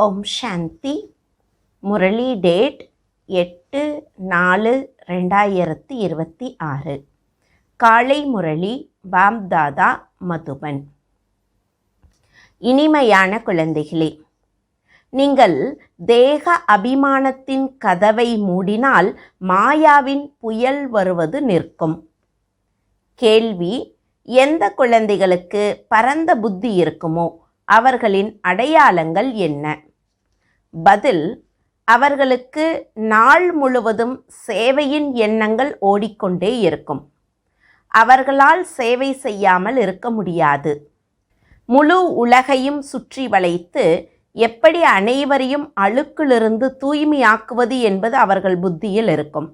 ஓம் சாந்தி. Murali date 8/4/2026. காலை முரளி பாப்தாதா மதுபன். இனிமையான குழந்தைகளே, நீங்கள் தேக அபிமானத்தின் கதவை மூடினால் மாயாவின் புயல் வருவது நிற்கும். கேள்வி: எந்த குழந்தைகளுக்கு பரந்த புத்தி இருக்குமோ அவர்களின் அடையாளங்கள் என்ன? பதில்: அவர்களுக்கு நாள் முழுவதும் சேவையின் எண்ணங்கள் ஓடிக்கொண்டே இருக்கும். அவர்களால் சேவை செய்யாமல் இருக்க முடியாது. முழு உலகையும் சுற்றி வளைத்து எப்படி அனைவரையும் அழுக்கிலிருந்து தூய்மையாக்குவது என்பது அவர்கள் புத்தியில் இருக்கும்.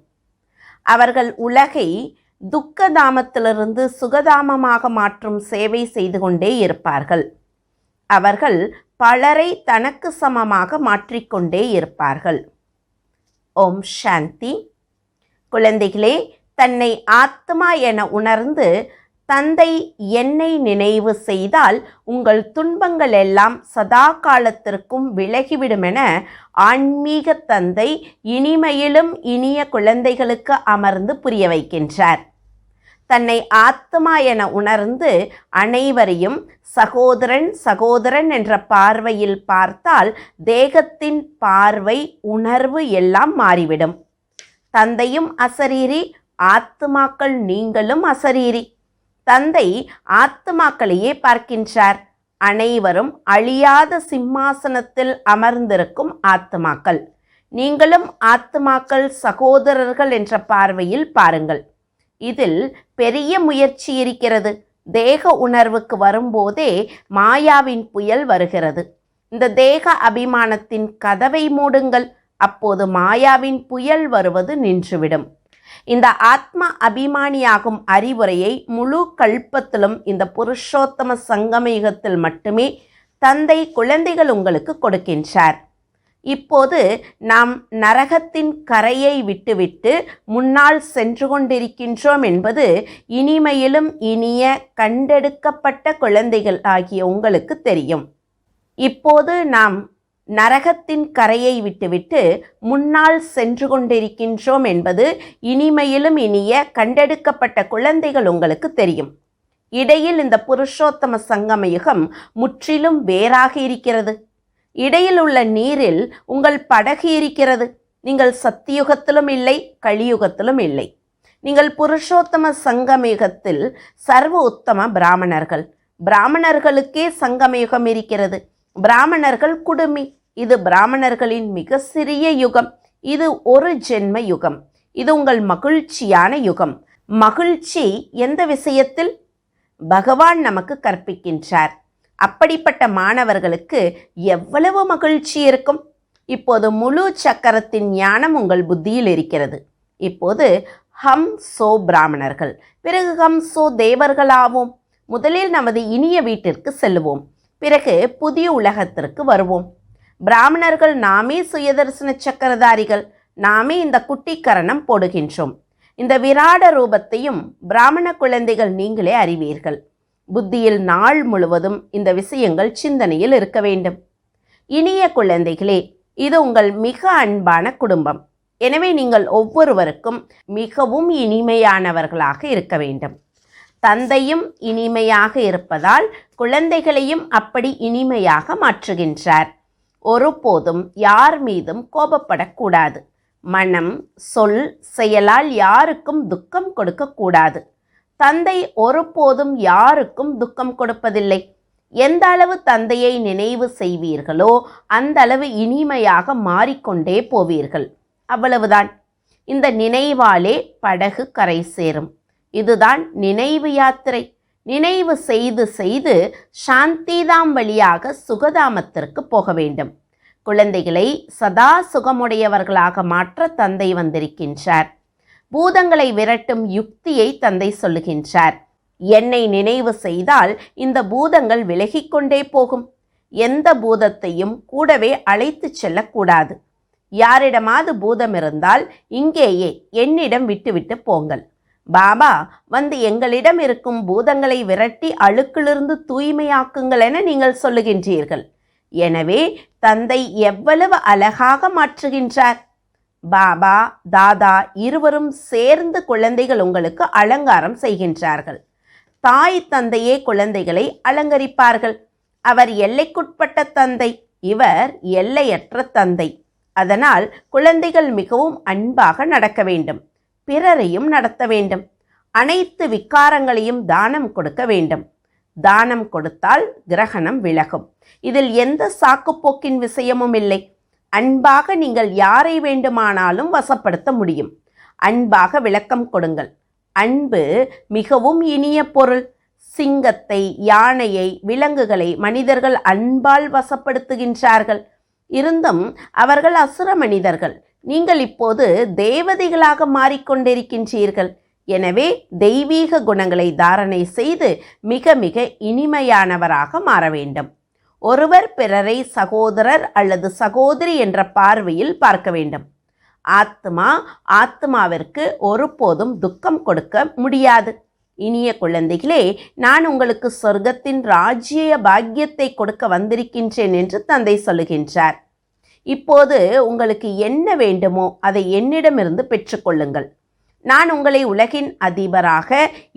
அவர்கள் உலகை துக்கதாமத்திலிருந்து சுகதாமமாக மாற்றும் சேவை செய்து கொண்டே இருப்பார்கள். அவர்கள் பலரை தனக்கு சமமாக மாற்றிக்கொண்டே இருப்பார்கள். ஓம் சாந்தி. குழந்தைகளே, தன்னை ஆத்மா என உணர்ந்து தந்தை என்னை நினைவு செய்தால் உங்கள் துன்பங்கள் எல்லாம் சதா காலத்திற்கும் விலகிவிடுமென ஆன்மீக தந்தை இனிமையிலும் இனிய குழந்தைகளுக்கு அமர்ந்து புரிய வைக்கின்றார். தன்னை ஆத்மா என உணர்ந்து அனைவரையும் சகோதரன் சகோதரன் என்ற பார்வையில் பார்த்தால் தேகத்தின் பார்வை, உணர்வு எல்லாம் மாறிவிடும். தந்தையும் அசரீரி, ஆத்மாக்கள் நீங்களும் அசரீரி. தந்தை ஆத்மாக்களையே பார்க்கின்றார். அனைவரும் அழியாத சிம்மாசனத்தில் அமர்ந்திருக்கும் ஆத்மாக்கள். நீங்களும் ஆத்மாக்கள் சகோதரர்கள் என்ற பார்வையில் பாருங்கள். இதில் பெரிய முயற்சி இருக்கிறது. தேக உணர்வுக்கு வரும்போதே மாயாவின் புயல் வருகிறது. இந்த தேக அபிமானத்தின் கதவை மூடுங்கள். அப்போது மாயாவின் புயல் வருவது நின்றுவிடும். இந்த ஆத்மா அபிமானியாகும் அறிவுரையை முழு கல்பத்திலும் இந்த புருஷோத்தம சங்கம யுகத்தில் மட்டுமே தந்தை குழந்தைகள் உங்களுக்கு கொடுக்கின்றார். இப்போது நாம் நரகத்தின் கரையை விட்டுவிட்டு முன்னால் சென்று கொண்டிருக்கின்றோம் என்பது இனிமையிலும் இனிய கண்டெடுக்கப்பட்ட குழந்தைகள் ஆகிய உங்களுக்கு தெரியும். இப்போது நாம் நரகத்தின் கரையை விட்டுவிட்டு முன்னால் சென்று கொண்டிருக்கின்றோம் என்பது இனிமையிலும் இனிய கண்டெடுக்கப்பட்ட குழந்தைகள் உங்களுக்கு தெரியும். இடையில் இந்த புருஷோத்தம சங்கம யுகம் முற்றிலும் வேறாக இருக்கிறது. இடையில் உள்ள நீரில் உங்கள் படகு இருக்கிறது. நீங்கள் சத்தியுகத்திலும் இல்லை, கலியுகத்திலும் இல்லை. நீங்கள் புருஷோத்தம சங்கமயுகத்தில் சர்வ உத்தம பிராமணர்கள். பிராமணர்களுக்கே சங்கமயுகம் இருக்கிறது. பிராமணர்கள் குடுமி. இது பிராமணர்களின் மிக சிறிய யுகம். இது ஒரு ஜென்ம யுகம். இது உங்கள் மகிழ்ச்சியான யுகம். மகிழ்ச்சி எந்த விஷயத்தில்? பகவான் நமக்கு கற்பிக்கின்றார். அப்படிப்பட்ட மாணவர்களுக்கு எவ்வளவு மகிழ்ச்சி இருக்கும். இப்போது முழு சக்கரத்தின் ஞானம் உங்கள் புத்தியில் இருக்கிறது. இப்போது ஹம் சோ பிராமணர்கள், பிறகு ஹம் சோ தேவர்களாவோம். முதலில் நமது இனிய வீட்டிற்கு செல்லுவோம். பிறகு புதிய உலகத்திற்கு வருவோம். பிராமணர்கள் நாமே சுயதர்சன சக்கரதாரிகள். நாமே இந்த குட்டிக்கரணம் போடுகின்றோம். இந்த விராட ரூபத்தையும் பிராமண குழந்தைகள் நீங்களே அறிவீர்கள். புத்தியில் நாள் முழுவதும் இந்த விஷயங்கள் சிந்தனையில் இருக்க வேண்டும். இனிய குழந்தைகளே, இது உங்கள் மிக அன்பான குடும்பம். எனவே நீங்கள் ஒவ்வொருவருக்கும் மிகவும் இனிமையானவர்களாக இருக்க வேண்டும். தந்தையும் இனிமையாக இருப்பதால் குழந்தைகளையும் அப்படி இனிமையாக மாற்றுகின்றார். ஒருபோதும் யார் மீதும் கோபப்படக்கூடாது. மனம், சொல், செயலால் யாருக்கும் துக்கம் கொடுக்கக்கூடாது. தந்தை ஒருபோதும் யாருக்கும் துக்கம் கொடுப்பதில்லை. எந்த அளவு தந்தையை நினைவு செய்வீர்களோ அந்த அளவு இனிமையாக மாறிக்கொண்டே போவீர்கள். அவ்வளவுதான். இந்த நினைவாலே படகு கரை சேரும். இதுதான் நினைவு யாத்திரை. நினைவு செய்து செய்து சாந்திதாம் வழியாக சுகதாமத்திற்கு போக வேண்டும். குழந்தைகளை சதா சுகமுடையவர்களாக மாற்ற தந்தை வந்திருக்கின்றார். பூதங்களை விரட்டும் யுக்தியை தந்தை சொல்லுகின்றார். என்னை நினைவு செய்தால் இந்த பூதங்கள் விலகிக்கொண்டே போகும். எந்த பூதத்தையும் கூடவே அழைத்து செல்லக்கூடாது. யாரிடமாவது பூதம் இருந்தால் இங்கேயே என்னிடம் விட்டுவிட்டு போங்கள். பாபா வந்து எங்களிடம் இருக்கும் பூதங்களை விரட்டி அழுக்கிலிருந்து தூய்மையாக்குங்கள் என நீங்கள் சொல்லுகின்றீர்கள். எனவே தந்தை எவ்வளவு அழகாக மாற்றுகின்றார். பாபா தாதா இருவரும் சேர்ந்து குழந்தைகள் உங்களுக்கு அலங்காரம் செய்கின்றார்கள். தாய் தந்தையே குழந்தைகளை அலங்கரிப்பார்கள். அவர் எல்லைக்குட்பட்ட தந்தை, இவர் எல்லையற்ற தந்தை. அதனால் குழந்தைகள் மிகவும் அன்பாக நடக்க வேண்டும், பிறரையும் நடத்த வேண்டும். அனைத்து விகாரங்களையும் தானம் கொடுக்க வேண்டும். தானம் கொடுத்தால் கிரகணம் விலகும். இதில் எந்த சாக்குப்போக்கின் விஷயமும் இல்லை. அன்பாக நீங்கள் யாரை வேண்டுமானாலும் வசப்படுத்த முடியும். அன்பாக விளக்கம் கொடுங்கள். அன்பு மிகவும் இனிய பொருள். சிங்கத்தை, யானையை, விலங்குகளை மனிதர்கள் அன்பால் வசப்படுத்துகின்றார்கள். இருந்தும் அவர்கள் அசுர மனிதர்கள். நீங்கள் இப்போது தேவதைகளாக மாறிக்கொண்டிருக்கின்றீர்கள். எனவே தெய்வீக குணங்களை தாரணை செய்து மிக மிக இனிமையானவராக மாற வேண்டும். ஒருவர் பிறரை சகோதரர் அல்லது சகோதரி என்ற பார்வையில் பார்க்க வேண்டும். ஆத்மாவிற்கு ஒருபோதும் துக்கம் கொடுக்க முடியாது. இனிய குழந்தைகளே, நான் உங்களுக்கு சொர்க்கத்தின் ராஜ்ய பாக்கியத்தை கொடுக்க வந்திருக்கின்றேன் என்று தந்தை சொல்லுகின்றார். இப்போது உங்களுக்கு என்ன வேண்டுமோ அதை என்னிடமிருந்து பெற்றுக்கொள்ளுங்கள். நான் உங்களை உலகின் அதிபராக,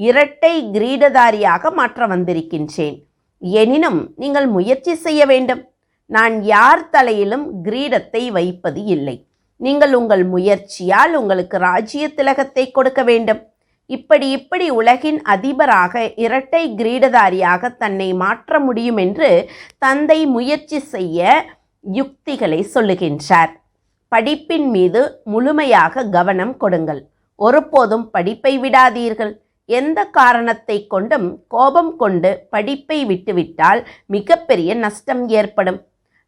இரட்டை கிரீடதாரியாக மாற்ற வந்திருக்கின்றேன். எனினும் நீங்கள் முயற்சி செய்ய வேண்டும். நான் யார் தலையிலும் கிரீடத்தை வைப்பது இல்லை. நீங்கள் உங்கள் முயற்சியால் உங்களுக்கு ராஜ்ய திலகத்தை கொடுக்க வேண்டும். இப்படி உலகின் அதிபராக, இரட்டை கிரீடதாரியாக தன்னை மாற்ற முடியும் என்று தந்தை முயற்சி செய்ய யுக்திகளை சொல்லுகின்றார். படிப்பின் மீது முழுமையாக கவனம் கொடுங்கள். ஒருபோதும் படிப்பை விடாதீர்கள். எந்த காரணத்தை கொண்டும் கோபம் கொண்டு படிப்பை விட்டுவிட்டால் மிகப்பெரிய நஷ்டம் ஏற்படும்.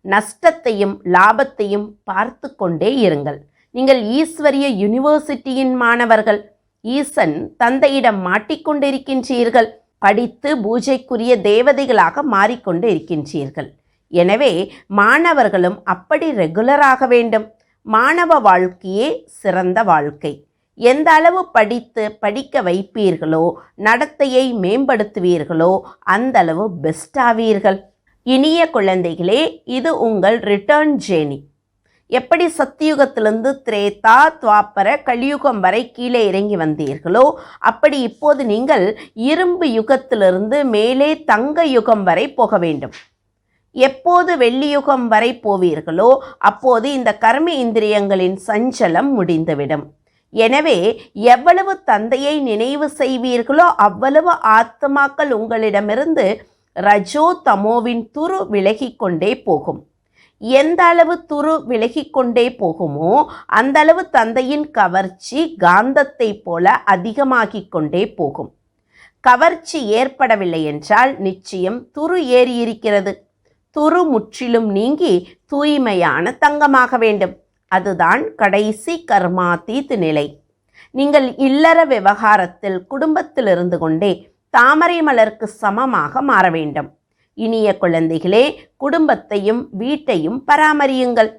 நஷ்டத்தையும் லாபத்தையும் பார்த்து கொண்டே இருங்கள். நீங்கள் ஈஸ்வரிய யூனிவர்சிட்டியின் மாணவர்கள். ஈசன் தந்தையிடம் மாட்டிக்கொண்டிருக்கின்றீர்கள். படித்து பூஜைக்குரிய தேவதைகளாக மாறிக்கொண்டு இருக்கின்றீர்கள். எனவே மாணவர்களும் அப்படி ரெகுலராக வேண்டும். மாணவ வாழ்க்கையே சிறந்த வாழ்க்கை. எந்த அளவு படிக்க வைப்பீர்களோ, நடத்தையை மேம்படுத்துவீர்களோ, அந்த அளவு பெஸ்ட் ஆவீர்கள். இனிய குழந்தைகளே, இது உங்கள் ரிட்டர்ன் ஜேர்னி. எப்படி சத்தியுகத்திலிருந்து திரேதா, துவாபர, கலியுகம் வரை கீழே இறங்கி வந்தீர்களோ, அப்படி இப்போது நீங்கள் இரும்பு யுகத்திலிருந்து மேலே தங்க யுகம் வரை போக வேண்டும். எப்போது வெள்ளி யுகம் வரை போவீர்களோ அப்போது இந்த கர்ம இந்திரியங்களின் சஞ்சலம் முடிந்துவிடும். எனவே எவ்வளவு தந்தையை நினைவு செய்வீர்களோ அவ்வளவு ஆத்மாக்கள் உங்களிடமிருந்து ரஜோ தமோவின் துரு விலகிக்கொண்டே போகும். எந்த அளவு துரு விலகிக்கொண்டே போகுமோ அந்த அளவு தந்தையின் கவர்ச்சி காந்தத்தை போல அதிகமாகிக் கொண்டே போகும். கவர்ச்சி ஏற்படவில்லை என்றால் நிச்சயம் துரு ஏறியிருக்கிறது. துரு முற்றிலும் நீங்கி தூய்மையான தங்கமாக வேண்டும். அதுதான் கடைசி கர்மாதீத் நிலை. நீங்கள் இல்லற விவகாரத்தில் குடும்பத்தில் இருந்து கொண்டே தாமரை மலருக்கு சமமாக மாற வேண்டும். இனிய குழந்தைகளே, குடும்பத்தையும் வீட்டையும் பராமரியுங்கள்.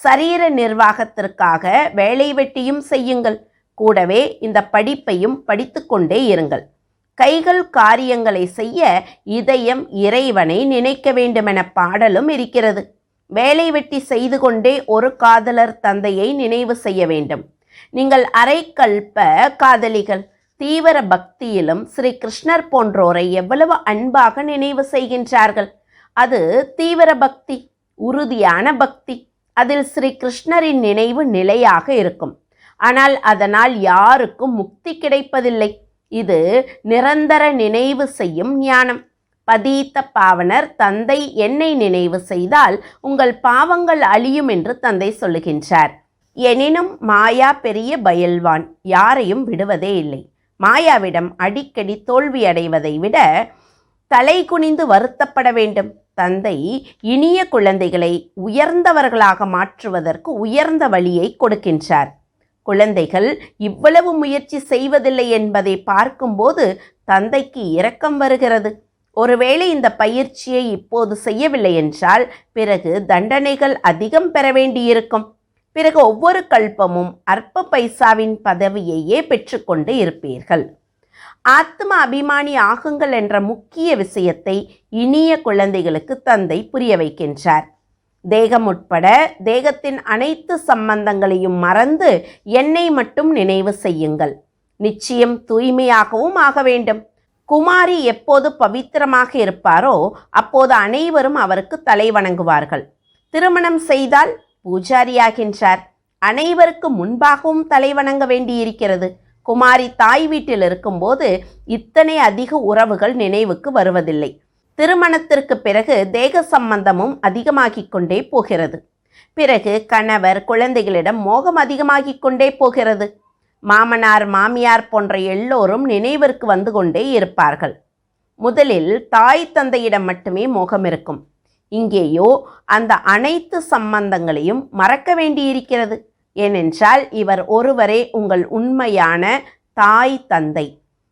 சரீர நிர்வாகத்திற்காக வேலை வெட்டியும் செய்யுங்கள். கூடவே இந்த படிப்பையும் படித்து கொண்டே இருங்கள். கைகள் காரியங்களை செய்ய இதயம் இறைவனை நினைக்க வேண்டுமென பாடலும் இருக்கிறது. வேலை வெட்டி செய்து கொண்டே ஒரு காதலர் தந்தையை நினைவு செய்ய வேண்டும். நீங்கள் அரைக்கல்ப காதலிகள். தீவிர பக்தியிலும் ஸ்ரீ கிருஷ்ணர் போன்றோரை எவ்வளவு அன்பாக நினைவு செய்கின்றார்கள். அது தீவிர பக்தி, உறுதியான பக்தி. அதில் ஸ்ரீ கிருஷ்ணரின் நினைவு நிலையாக இருக்கும். ஆனால் அதனால் யாருக்கும் முக்தி கிடைப்பதில்லை. இது நிரந்தர நினைவு செய்யும் ஞானம். பதீத்த பாவனர் தந்தை என்னை நினைவு செய்தால் உங்கள் பாவங்கள் அழியும் என்று தந்தை சொல்லுகின்றார். எனினும் மாயா பெரிய பயல்வான், யாரையும் விடுவதே இல்லை. மாயாவிடம் அடிக்கடி தோல்வி அடைவதை விட தலை குனிந்து வருத்தப்பட வேண்டும். தந்தை இனிய குழந்தைகளை உயர்ந்தவர்களாக மாற்றுவதற்கு உயர்ந்த வழியை கொடுக்கின்றார். குழந்தைகள் இவ்வளவு முயற்சி செய்வதில்லை என்பதை பார்க்கும்போது தந்தைக்கு இரக்கம் வருகிறது. ஒருவேளை இந்த பயிற்சியை இப்போது செய்யவில்லை என்றால் பிறகு தண்டனைகள் அதிகம் பெற வேண்டியிருக்கும். பிறகு ஒவ்வொரு கல்பமும் அற்ப பைசாவின் பதவியையே பெற்றுக்கொண்டு இருப்பீர்கள். ஆத்ம அபிமானி ஆகுங்கள் என்ற முக்கிய விஷயத்தை இனிய குழந்தைகளுக்கு தந்தை புரிய வைக்கின்றார். தேகம் உட்பட தேகத்தின் அனைத்து சம்பந்தங்களையும் மறந்து என்னை மட்டும் நினைவு செய்யுங்கள். நிச்சயம் தூய்மையாகவும் ஆக வேண்டும். குமாரி எப்போது பவித்திரமாக இருப்பாரோ அப்போது அனைவரும் அவருக்கு தலை வணங்குவார்கள். திருமணம் செய்தால் பூஜாரியாகின்றார். அனைவருக்கு முன்பாகவும் தலை வணங்க வேண்டியிருக்கிறது. குமாரி தாய் வீட்டில் இருக்கும்போது இத்தனை அதிக உறவுகள் நினைவுக்கு வருவதில்லை. திருமணத்திற்கு பிறகு தேக சம்பந்தமும் அதிகமாகிக் கொண்டே போகிறது. பிறகு கணவர் குழந்தைகளிடம் மோகம் அதிகமாகிக் கொண்டே போகிறது. மாமனார் மாமியார் போன்ற எல்லோரும் நினைவிற்கு வந்து கொண்டே இருப்பார்கள். முதலில் தாய் தந்தையிடம் மட்டுமே மோகம் இருக்கும். இங்கேயோ அந்த அனைத்து சம்பந்தங்களையும் மறக்க வேண்டியிருக்கிறது. ஏனென்றால் இவர் ஒருவரே உங்கள் உண்மையான தாய் தந்தை.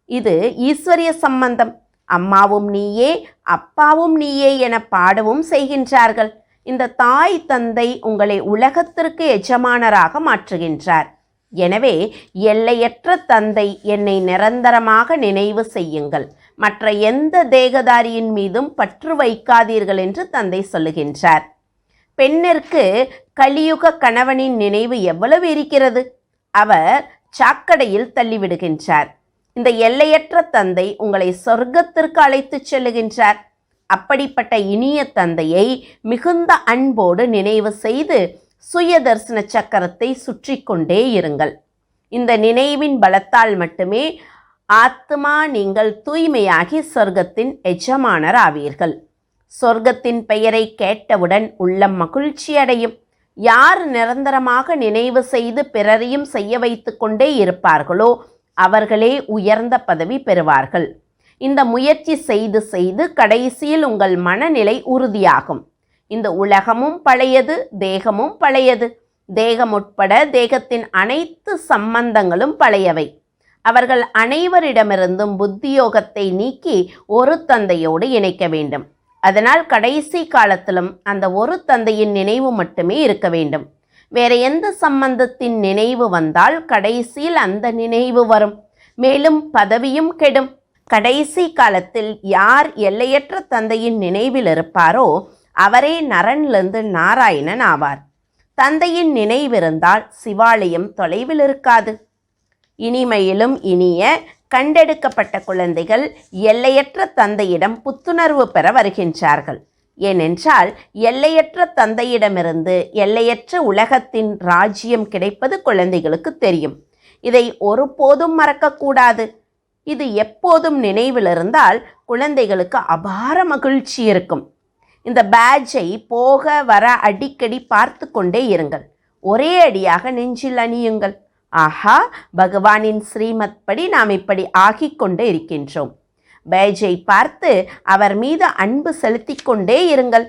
இது ஈஸ்வரிய சம்பந்தம். அம்மாவும் நீயே அப்பாவும் நீயே என பாடவும் செய்கின்றார்கள். இந்த தாய் தந்தை உங்களை உலகத்திற்கு எஜமானராக மாற்றுகின்றார். எனவே எல்லையற்ற தந்தை என்னை நிரந்தரமாக நினைவு செய்யுங்கள், மற்ற எந்த தேகதாரியின் மீதும் பற்று வைக்காதீர்கள் என்று தந்தை சொல்லுகின்றார். பெண்ணிற்கு கலியுக கணவனின் நினைவு எவ்வளவு இருக்கிறது? அவர் சாக்கடையில் தள்ளிவிடுகின்றார். இந்த எல்லையற்ற தந்தை உங்களை சொர்க்கத்திற்கு அழைத்துச் செல்லுகின்றார். அப்படிப்பட்ட இனிய தந்தையை மிகுந்த அன்போடு நினைவு செய்து சுயதர்சன சக்கரத்தை சுற்றி கொண்டே இருங்கள். இந்த நினைவின் பலத்தால் மட்டுமே ஆத்மா நீங்கள் தூய்மையாகி சொர்க்கத்தின் எஜமானர் ஆவீர்கள். சொர்க்கத்தின் பெயரை கேட்டவுடன் உள்ளம் மகிழ்ச்சி அடையும். யார் நிரந்தரமாக நினைவு செய்து பிறரையும் செய்ய வைத்து கொண்டே இருப்பார்களோ அவர்களே உயர்ந்த பதவி பெறுவார்கள். இந்த முயற்சி செய்து செய்து கடைசியில் உங்கள் மனநிலை உறுதியாகும். இந்த உலகமும் பழையது, தேகமும் பழையது. தேகம் உட்பட தேகத்தின் அனைத்து சம்பந்தங்களும் பழையவை. அவர்கள் அனைவரிடமிருந்தும் புத்தியோகத்தை நீக்கி ஒரு தந்தையோடு இணைக்க வேண்டும். அதனால் கடைசி காலத்திலும் அந்த ஒரு தந்தையின் நினைவு மட்டுமே இருக்க வேண்டும். வேற எந்த சம்பந்தத்தின் நினைவு வந்தால் கடைசியில் அந்த நினைவு வரும். மேலும் பதவியும் கெடும். கடைசி காலத்தில் யார் எல்லையற்ற தந்தையின் நினைவில் இருப்பாரோ அவரே நரனிலிருந்து நாராயணன் ஆவார். தந்தையின் நினைவிருந்தால் சிவாலயம் தொலைவில் இருக்காது. இனிமையிலும் இனிய கண்டெடுக்கப்பட்ட குழந்தைகள் எல்லையற்ற தந்தையிடம் புத்துணர்வு பெற வருகின்றார்கள். ஏனென்றால் எல்லையற்ற தந்தையிடமிருந்து எல்லையற்ற உலகத்தின் ராஜ்யம் கிடைப்பது குழந்தைகளுக்கு தெரியும். இதை ஒருபோதும் மறக்கக்கூடாது. இது எப்போதும் நினைவில் இருந்தால் குழந்தைகளுக்கு அபார மகிழ்ச்சி இருக்கும். இந்த பேட்ஜை போக வர அடிக்கடி பார்த்து கொண்டே இருங்கள். ஒரே அடியாக நெஞ்சில் அணியுங்கள். ஆஹா, பகவானின் ஸ்ரீமத் படி நாம் இப்படி ஆகிக்கொண்டே இருக்கின்றோம். பேஜை பார்த்து அவர் மீது அன்பு செலுத்தி கொண்டே இருங்கள்.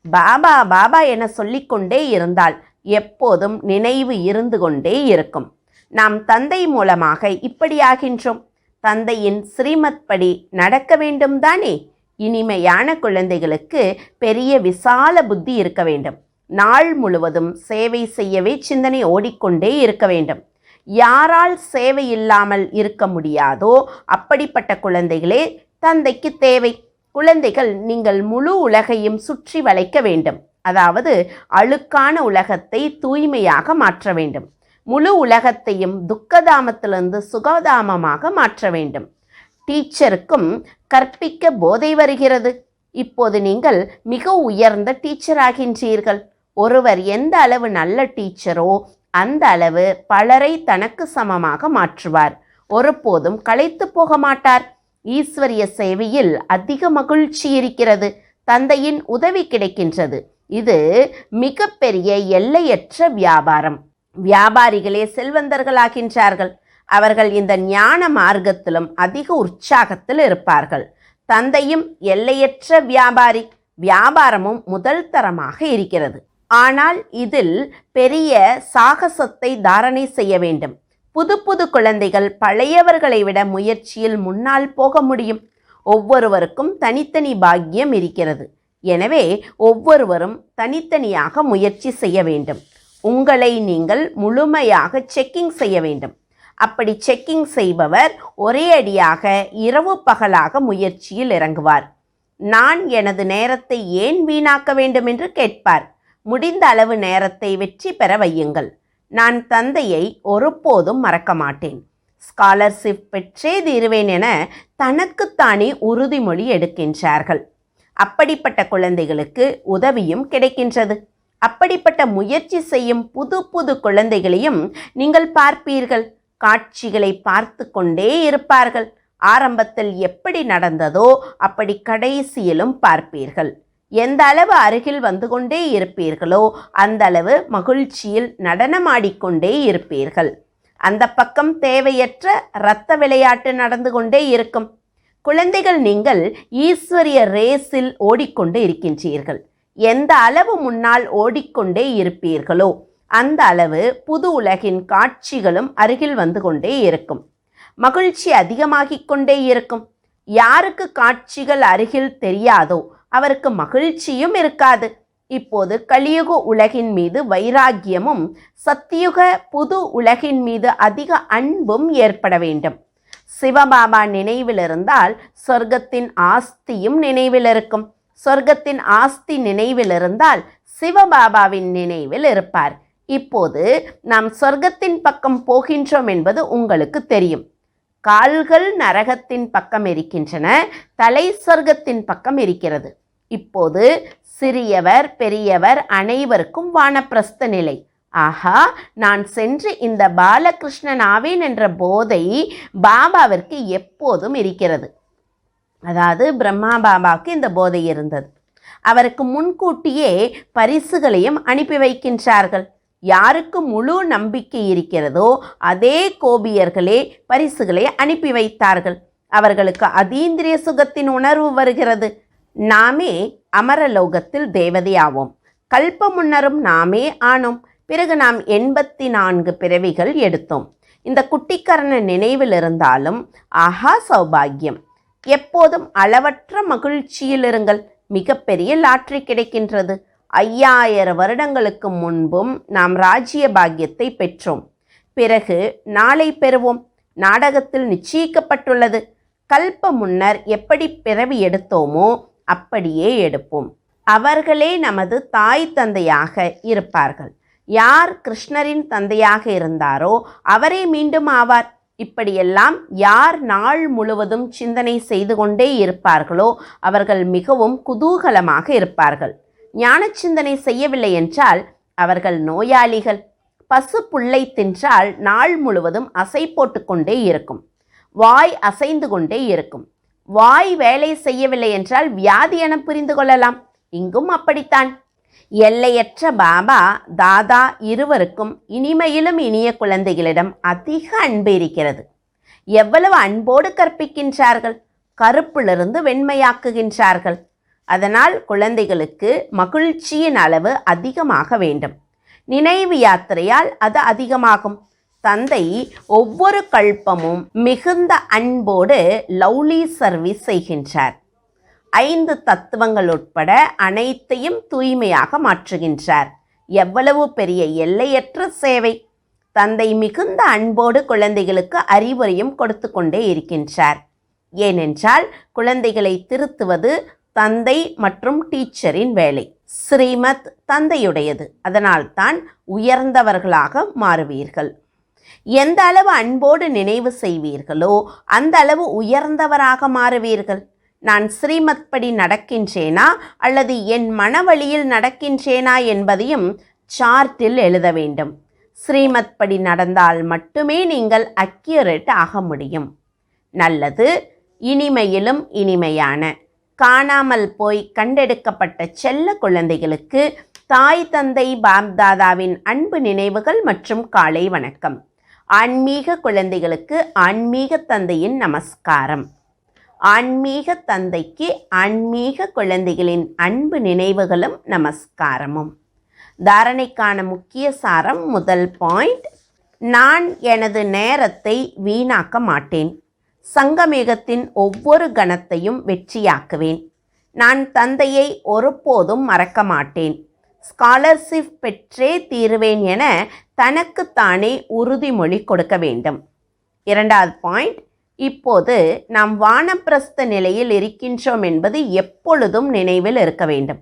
பாபா பாபா என சொல்லிக்கொண்டே இருந்தால் எப்போதும் நினைவு இருந்து கொண்டே இருக்கும். நாம் தந்தை மூலமாக இப்படி ஆகின்றோம். தந்தையின் ஸ்ரீமத் படி நடக்க வேண்டும் தானே? இனிமையான குழந்தைகளுக்கு பெரிய விசால புத்தி இருக்க வேண்டும். நாள் முழுவதும் சேவை செய்யவே சிந்தனை ஓடிக்கொண்டே இருக்க வேண்டும். யாரால் சேவை இல்லாமல் இருக்க முடியாதோ அப்படிப்பட்ட குழந்தைகளே தந்தைக்கு தேவை. குழந்தைகள், நீங்கள் முழு உலகையும் சுற்றி வளைக்க வேண்டும். அதாவது அழுக்கான உலகத்தை தூய்மையாக மாற்ற வேண்டும். முழு உலகத்தையும் துக்கதாமத்திலிருந்து சுகதாமமாக மாற்ற வேண்டும். டீச்சருக்கும் கற்பிக்க போதை வருகிறது. இப்போது நீங்கள் மிக உயர்ந்த டீச்சர் ஆகின்றீர்கள். ஒருவர் எந்த அளவு நல்ல டீச்சரோ அந்த அளவு பலரை தனக்கு சமமாக மாற்றுவார். ஒருபோதும் களைத்து போக மாட்டார். ஈஸ்வரிய சேவையில் அதிக மகிழ்ச்சி இருக்கிறது. தந்தையின் உதவி கிடைக்கின்றது. இது மிகப்பெரிய எல்லையற்ற வியாபாரம். வியாபாரிகளே செல்வந்தர்களாகின்றார்கள். அவர்கள் இந்த ஞான மார்க்கத்திலும் அதிக உற்சாகத்தில் இருப்பார்கள். தந்தையும் எல்லையற்ற வியாபாரி. வியாபாரமும் முதல் தரமாக இருக்கிறது. ஆனால் இதில் பெரிய சாகசத்தை தாரணை செய்ய வேண்டும். புது புது குழந்தைகள் பழையவர்களை விட முயற்சியில் முன்னால் போக முடியும். ஒவ்வொருவருக்கும் தனித்தனி பாக்கியம் இருக்கிறது. எனவே ஒவ்வொருவரும் தனித்தனியாக முயற்சி செய்ய வேண்டும். உங்களை நீங்கள் முழுமையாக செக்கிங் செய்ய வேண்டும். அப்படி செக்கிங் செய்பவர் ஒரே அடியாக இரவு பகலாக முயற்சியில் இறங்குவார். நான் எனது நேரத்தை ஏன் வீணாக்க வேண்டும் என்று கேட்பார். முடிந்த அளவு நேரத்தை வெற்றி பெற வையுங்கள். நான் தந்தையை ஒருபோதும் மறக்க மாட்டேன். ஸ்காலர்ஷிப் பெற்றே தீருவேன் என தனக்குத்தானே உறுதிமொழி எடுக்கின்றார்கள். அப்படிப்பட்ட குழந்தைகளுக்கு உதவியும் கிடைக்கின்றது. அப்படிப்பட்ட முயற்சி செய்யும் புது புது குழந்தைகளையும் நீங்கள் பார்ப்பீர்கள். காட்சிகளை பார்த்து கொண்டே இருப்பார்கள். ஆரம்பத்தில் எப்படி நடந்ததோ அப்படி கடைசியிலும் பார்ப்பீர்கள். எந்த அளவு அருகில் வந்து கொண்டே இருப்பீர்களோ அந்த அளவு மகிழ்ச்சியில் நடனமாடிக்கொண்டே இருப்பீர்கள். அந்த பக்கம் தேவையற்ற இரத்த விளையாட்டு நடந்து கொண்டே இருக்கும். குழந்தைகள், நீங்கள் ஈஸ்வரிய ரேஸில் ஓடிக்கொண்டு இருக்கின்றீர்கள். எந்த அளவு முன்னால் ஓடிக்கொண்டே இருப்பீர்களோ அந்த அளவு புது உலகின் காட்சிகளும் அருகில் வந்து கொண்டே இருக்கும். மகிழ்ச்சி அதிகமாகிக் கொண்டே இருக்கும். யாருக்கு காட்சிகள் அருகில் தெரியாதோ அவருக்கு மகிழ்ச்சியும் இருக்காது. இப்போது கலியுக உலகின் மீது வைராக்கியமும் சத்தியுக புது உலகின் மீது அதிக அன்பும் ஏற்பட வேண்டும். சிவபாபா நினைவில் இருந்தால் சொர்க்கத்தின் ஆஸ்தியும் நினைவில் இருக்கும். சொர்க்கத்தின் ஆஸ்தி நினைவில் இருந்தால் சிவபாபாவின் நினைவில் இருப்பார். இப்போது நாம் சொர்க்கத்தின் பக்கம் போகின்றோம் என்பது உங்களுக்கு தெரியும். கால்கள் நரகத்தின் பக்கம் இருக்கின்றன, தலை சொர்க்கத்தின் பக்கம் இருக்கிறது. இப்போது சிறியவர் பெரியவர் அனைவருக்கும் வானப்பிரஸ்த நிலை. ஆஹா, நான் சென்று இந்த பாலகிருஷ்ணன் ஆவேன் என்ற போதை பாபாவிற்கு எப்போதும் இருக்கிறது. அதாவது பிரம்மா பாபாவுக்கு இந்த போதை இருந்தது. அவருக்கு முன்கூட்டியே பரிசுகளையும் அனுப்பி வைக்கின்றார்கள். யாருக்கு முழு நம்பிக்கை இருக்கிறதோ அதே கோபியர்களே பரிசுகளை அனுப்பி வைத்தார்கள். அவர்களுக்கு அதீந்திரிய சுகத்தின் உணர்வு வருகிறது. நாமே அமரலோகத்தில் தேவதையாவோம். கல்ப முன்னரும் நாமே ஆனோம். பிறகு நாம் 84 பிறவிகள் எடுத்தோம். இந்த குட்டிக்கரண நினைவில் இருந்தாலும் ஆஹா சௌபாகியம். எப்போதும் அளவற்ற மகிழ்ச்சியில் இருங்கள். மிகப்பெரிய லாட்டரி கிடைக்கின்றது. 5000 வருடங்களுக்கு முன்பும் நாம் ராஜ்ய பாக்கியத்தை பெற்றோம். பிறகு நாளை பெறுவோம். நாடகத்தில் நிச்சயிக்கப்பட்டுள்ளது. கல்ப முன்னர் எப்படி பிறவி எடுத்தோமோ அப்படியே எடுப்போம். அவர்களே நமது தாய் தந்தையாக இருப்பார்கள். யார் கிருஷ்ணரின் தந்தையாக இருந்தாரோ அவரே மீண்டும் ஆவார். இப்படியெல்லாம் யார் நாள் முழுவதும் சிந்தனை செய்து கொண்டே இருப்பார்களோ அவர்கள் மிகவும் குதூகலமாக இருப்பார்கள். ஞான சிந்தனை செய்யவில்லை என்றால் அவர்கள் நோயாளிகள். பசு புல்லை தின்றால் நாள் முழுவதும் அசை போட்டு கொண்டே இருக்கும். வாய் அசைந்து கொண்டே இருக்கும். வாய் வேலை செய்யவில்லை என்றால் வியாதி என புரிந்து கொள்ளலாம். இங்கும் அப்படித்தான். எல்லையற்ற பாபா தாதா இருவருக்கும் இனிமையிலும் இனிய குழந்தைகளிடம் அதிக அன்பு இருக்கிறது. எவ்வளவு அன்போடு கற்பிக்கின்றார்கள். கருப்பிலிருந்து வெண்மையாக்குகின்றார்கள். அதனால் குழந்தைகளுக்கு மகிழ்ச்சியின் அளவு அதிகமாக வேண்டும். நினைவு யாத்திரையால் அது அதிகமாகும். தந்தை ஒவ்வொரு கல்பமும் மிகுந்த அன்போடு லவ்லி சர்வீஸ் செய்கின்றார். 5 தத்துவங்கள் உட்பட அனைத்தையும் தூய்மையாக மாற்றுகின்றார். எவ்வளவு பெரிய எல்லையற்ற சேவை! தந்தை மிகுந்த அன்போடு குழந்தைகளுக்கு அறிவுரையும் கொடுத்து கொண்டே இருக்கின்றார். ஏனென்றால் குழந்தைகளை திருத்துவது தந்தை மற்றும் டீச்சரின் வேலை. ஸ்ரீமத் தந்தையுடையது. அதனால்தான் உயர்ந்தவர்களாக மாறுவீர்கள். எந்த அளவு அன்போடு நினைவு செய்வீர்களோ அந்த அளவு உயர்ந்தவராக மாறுவீர்கள். நான் ஸ்ரீமத் படி நடக்கின்றேனா அல்லது என் மனவழியில் நடக்கின்றேனா என்பதையும் சார்ட்டில் எழுத வேண்டும். ஸ்ரீமத் படி நடந்தால் மட்டுமே நீங்கள் அக்யூரேட் ஆக முடியும். நல்லது. இனிமையிலும் இனிமையான காணாமல் போய் கண்டெடுக்கப்பட்ட செல்ல குழந்தைகளுக்கு தாய் தந்தை பாப்தாதாவின் அன்பு நினைவுகள் மற்றும் காலை வணக்கம். ஆன்மீக குழந்தைகளுக்கு ஆன்மீக தந்தையின் நமஸ்காரம். ஆன்மீக தந்தைக்கு ஆன்மீக குழந்தைகளின் அன்பு நினைவுகளும் நமஸ்காரமும். தாரணைக்கான முக்கிய சாரம். முதல் பாயிண்ட், நான் எனது நேரத்தை வீணாக்க மாட்டேன். சங்கமேகத்தின் ஒவ்வொரு கணத்தையும் வெற்றியாக்குவேன். நான் தந்தையை ஒருபோதும் மறக்க மாட்டேன். ஸ்காலர்ஷிப் பெற்றே தீருவேன் என தனக்குத்தானே உறுதிமொழி கொடுக்க வேண்டும். இரண்டாவது பாயிண்ட், இப்போது நாம் வானப்பிரஸ்த நிலையில் இருக்கின்றோம் என்பது எப்பொழுதும் நினைவில் இருக்க வேண்டும்.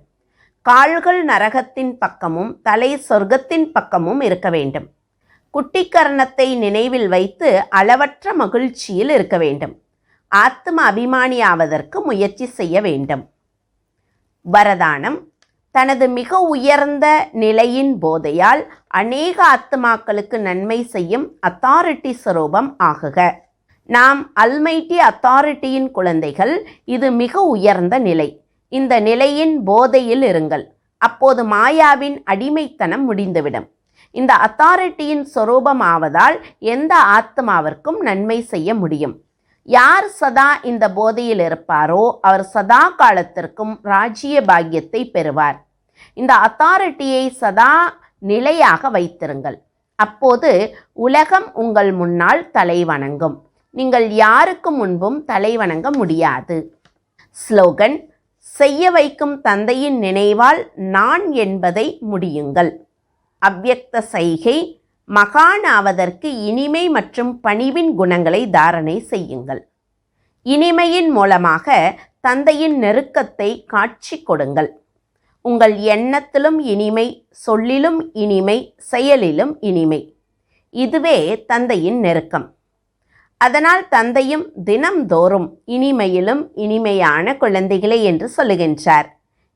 கால்கள் நரகத்தின் பக்கமும் தலை சொர்க்கத்தின் பக்கமும் இருக்க வேண்டும். குட்டிக்கரணத்தை நினைவில் வைத்து அளவற்ற மகிழ்ச்சியில் இருக்க வேண்டும். ஆத்ம அபிமானியாவதற்கு முயற்சி செய்ய வேண்டும். வரதானம், தனது மிக உயர்ந்த நிலையின் போதையால் அநேக ஆத்மாக்களுக்கு நன்மை செய்யும் அத்தாரிட்டி ஸ்வரூபம் ஆகுக. நாம் அல்மைட்டி அத்தாரிட்டியின் குழந்தைகள். இது மிக உயர்ந்த நிலை. இந்த நிலையின் போதையில் இருங்கள். அப்போது மாயாவின் அடிமைத்தனம் முடிந்துவிடும். இந்த அத்தாரிட்டியின் சொரூபம் ஆவதால் எந்த ஆத்மாவிற்கும் நன்மை செய்ய முடியும். யார் சதா இந்த போதையில் இருப்பாரோ அவர் சதா காலத்திற்கும் ராஜ்ய பாக்கியத்தை பெறுவார். இந்த அத்தாரிட்டியை சதா நிலையாக வைத்திருங்கள். அப்போது உலகம் உங்கள் முன்னால் தலை வணங்கும். நீங்கள் யாருக்கு முன்பும் தலை வணங்க முடியாது. ஸ்லோகன், செய்ய வைக்கும் தந்தையின் நினைவால் நான் என்பதை முடியுங்கள். அவ்யக்த சைகை, மகான் ஆவதற்கு இனிமை மற்றும் பணிவின் குணங்களை தாரணை செய்யுங்கள். இனிமையின் மூலமாக தந்தையின் நெருக்கத்தை காட்சி கொடுங்கள். உங்கள் எண்ணத்திலும் இனிமை, சொல்லிலும் இனிமை, செயலிலும் இனிமை. இதுவே தந்தையின் நெருக்கம். அதனால் தந்தையும் தினம்தோறும் இனிமையிலும் இனிமையான குழந்தைகளே என்று சொல்லுகின்றார்.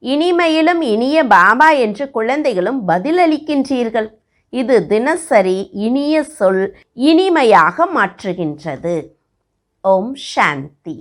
இனிமையிலும் இனிய பாபா என்று குழந்தைகளும் பதிலளிக்கின்றீர்கள். இது தினசரி இனிய சொல் இனிமையாக மாற்றுகின்றது. ஓம் சாந்தி.